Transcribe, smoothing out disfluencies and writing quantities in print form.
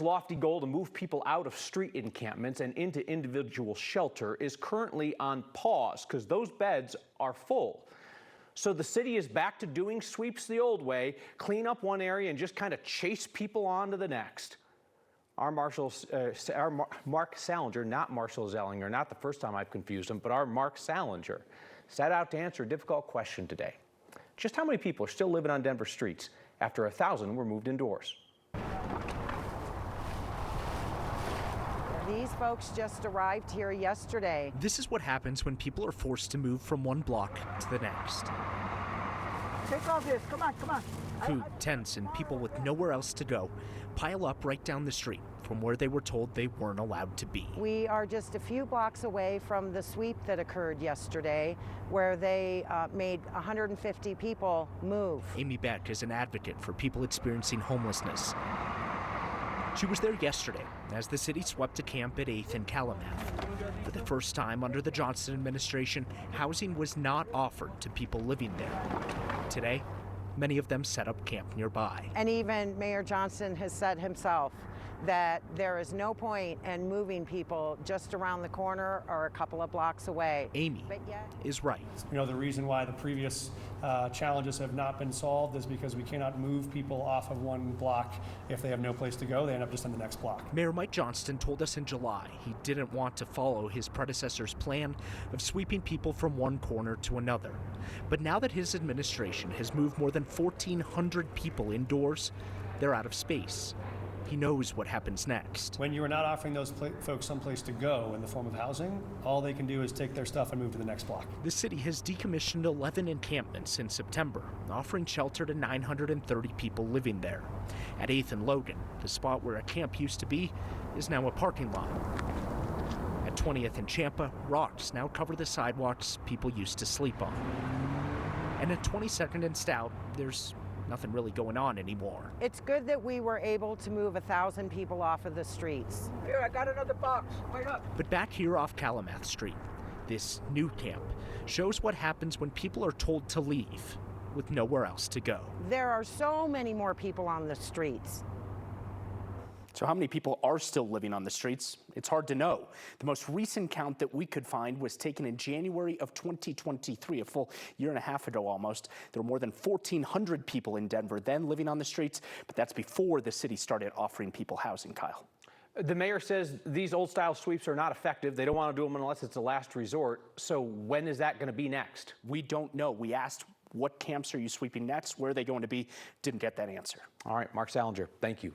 Lofty goal to move people out of street encampments and into individual shelter is currently on pause because those beds are full. So the city is back to doing sweeps the old way, clean up one area and just kind of chase people on to the next. Our Mark Salinger, not Marshall Zellinger, not the first time I've confused him, but our Mark Salinger set out to answer a difficult question today. Just how many people are still living on Denver streets after 1,000 were moved indoors? These folks just arrived here yesterday. This is what happens when people are forced to move from one block to the next. Take off this, come on, come on. Food, tents, and people with nowhere else to go pile up right down the street from where they were told they weren't allowed to be. We are just a few blocks away from the sweep that occurred yesterday, where they made 150 people move. Amy Beck is an advocate for people experiencing homelessness. She was there yesterday as the city swept a camp at 8th and Calumet. For the first time under the Johnston administration, housing was not offered to people living there. Today, many of them set up camp nearby. And even Mayor Johnston has said himself that there is no point in moving people just around the corner or a couple of blocks away. Amy is right. You know, the reason why the previous challenges have not been solved is because we cannot move people off of one block if they have no place to go. They end up just on the next block. Mayor Mike Johnston told us in July he didn't want to follow his predecessor's plan of sweeping people from one corner to another. But now that his administration has moved more than 1,400 people indoors, they're out of space. He knows what happens next. When you are not offering those folks someplace to go in the form of housing, all they can do is take their stuff and move to the next block. The city has decommissioned 11 encampments in September, offering shelter to 930 people living there. At 8th and Logan, the spot where a camp used to be is now a parking lot. At 20th and Champa, rocks now cover the sidewalks people used to sleep on. And at 22nd and Stout, there's nothing really going on anymore. It's good that we were able to move 1,000 people off of the streets. Here, I got another box. Wait up. But back here off Calumet Street, this new camp shows what happens when people are told to leave with nowhere else to go. There are so many more people on the streets. So how many people are still living on the streets? It's hard to know. The most recent count that we could find was taken in January of 2023, a full year and a half ago almost. There were more than 1,400 people in Denver then living on the streets, but that's before the city started offering people housing, Kyle. The mayor says these old-style sweeps are not effective. They don't want to do them unless it's a last resort. So when is that going to be next? We don't know. We asked, what camps are you sweeping next? Where are they going to be? Didn't get that answer. All right, Mark Salinger, thank you.